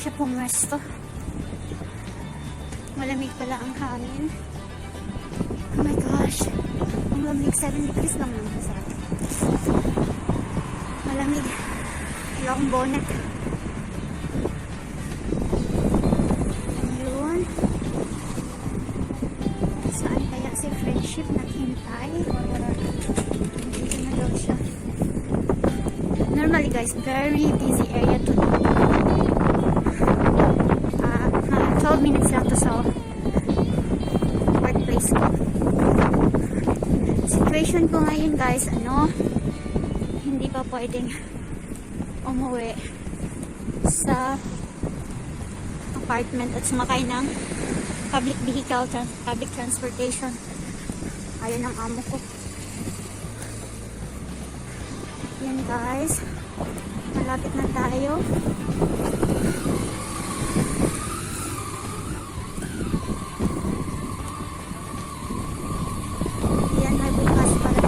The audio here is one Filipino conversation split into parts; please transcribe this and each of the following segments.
siya pumwesto. Malamig pala ang hangin. Oh my gosh. Ang lamig, 7 degrees lang naman sa atin. Malamig. Wala akong bonnet. Ayun. Saan kaya si Friendship naghintay? Dito na daw siya. Normally guys, very busy area to 12 minutes lang to sa workplace ko. Situation ko ngayon guys, hindi pa pwedeng umuwi sa apartment at sumakay ng public vehicle, public transportation. Ayun ang amo ko. Yan guys, malapit na tayo. Yan, may bukas para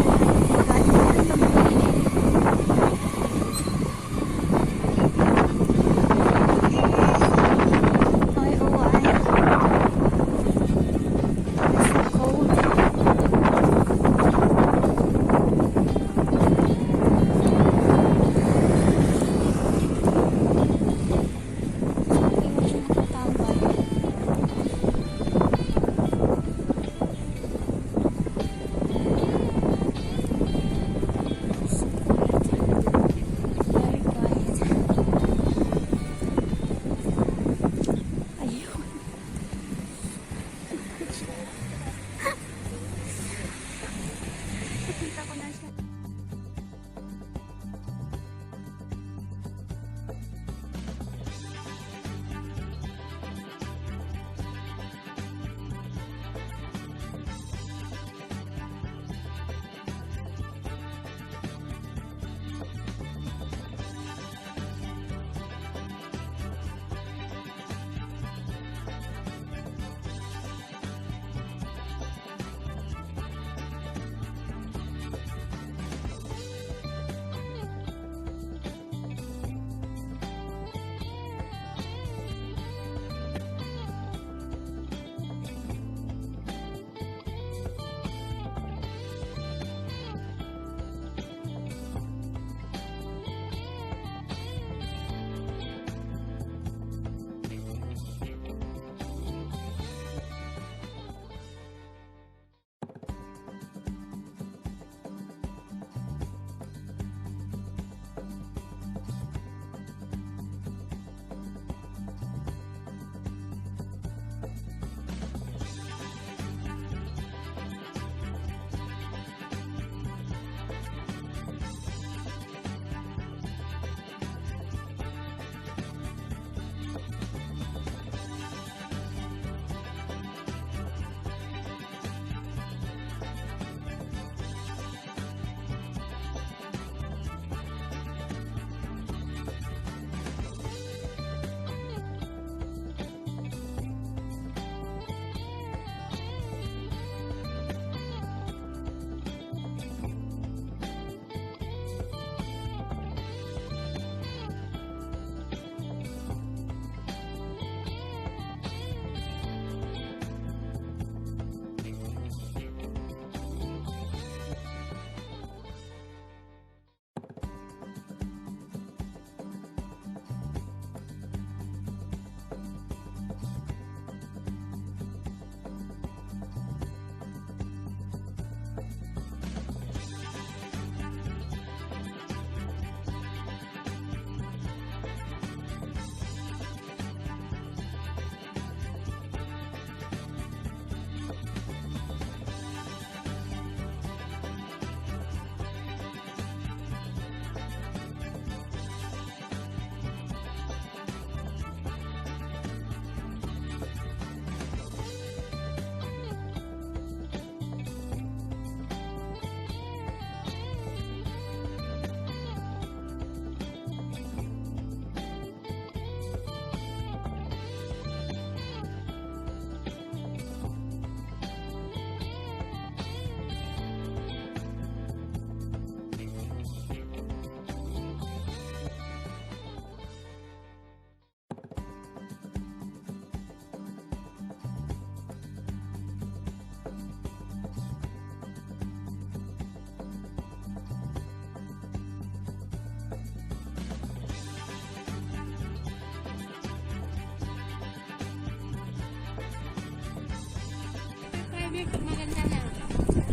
maganda na.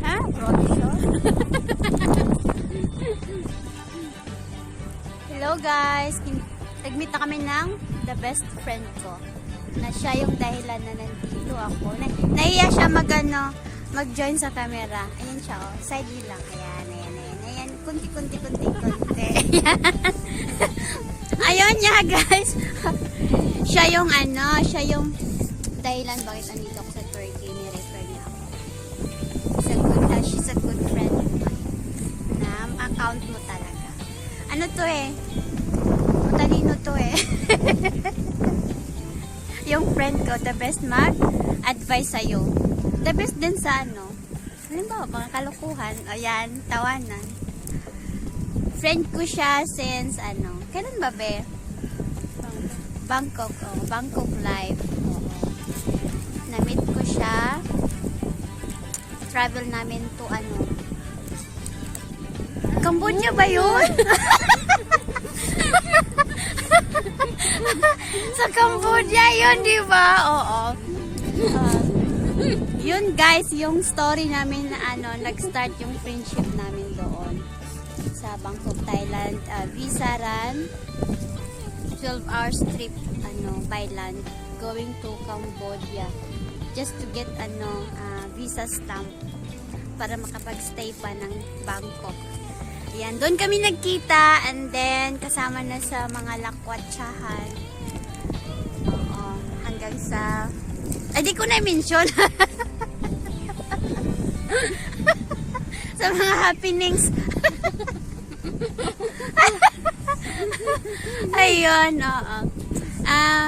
Ha? Production? Hello guys! Nag-meet na kami ng the best friend ko. Na siya yung dahilan na nandito ako. Nahiya siya mag-join sa camera. Ayan siya, oh. Side view lang. Ayan. Kunti. Ayun niya, guys. siya yung dahilan bakit nandito ako sa Turkey. Ni-refer niya ako. She's a good friend of mine. Na account mo talaga. Ano to eh? Matalino to eh. Yung friend ko, the best mag-advise sa'yo. The best din sa halimbawa, mga kalukuhan, ayan, tawanan. Friend ko siya since, kailan ba be? Bangkok live. Na-meet ko siya. Travel namin to, Cambodia ba yun? Sa Cambodia yun, di ba? Oo. Yun guys, yung story namin na nag-start yung friendship namin doon sa Bangkok, Thailand. Visa run, 12 hours trip by land going to Cambodia just to get visa stamp para makapag-stay pa ng Bangkok. Yan, doon kami nagkita and then kasama na sa mga lakwatsahan. Oo, hanggang sa di ko na-mention. Sa mga happenings. Ayun, oo.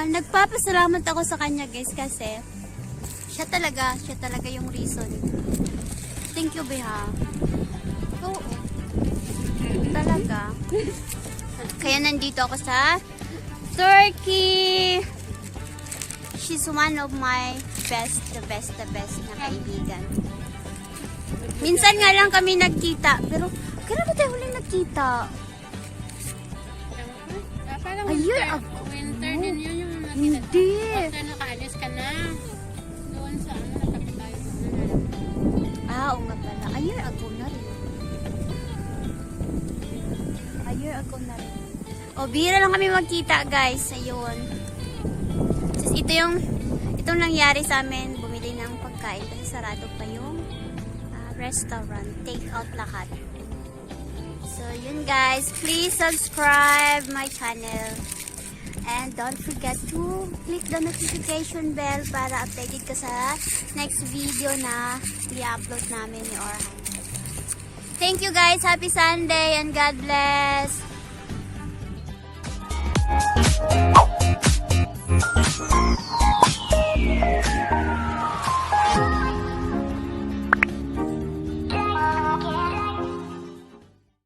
Nagpapasalamat ako sa kanya guys kasi siya talaga yung reason. Thank you, Beha. Oo. Talaga. Kaya nandito ako sa Turkey. She's one of my the best na kaibigan. Minsan nga lang kami nagkita. Pero, kailan ba tayo huling nagkita? Parang A year ago. winter din yun yung nakita. Hindi. After nakaalis ka na. Doon sa natabi tayo. Oo nga pala. A year ago na rin. O, bira lang kami magkita guys. Ayun. Tapos itong nangyari sa amin, bumili ng pagkain kasi sarado pa yung restaurant. Take out lahat. So, yun guys. Please subscribe my channel. And don't forget to click the notification bell para updated ka sa next video na i-upload namin ni Orhan. Thank you guys. Happy Sunday and God bless.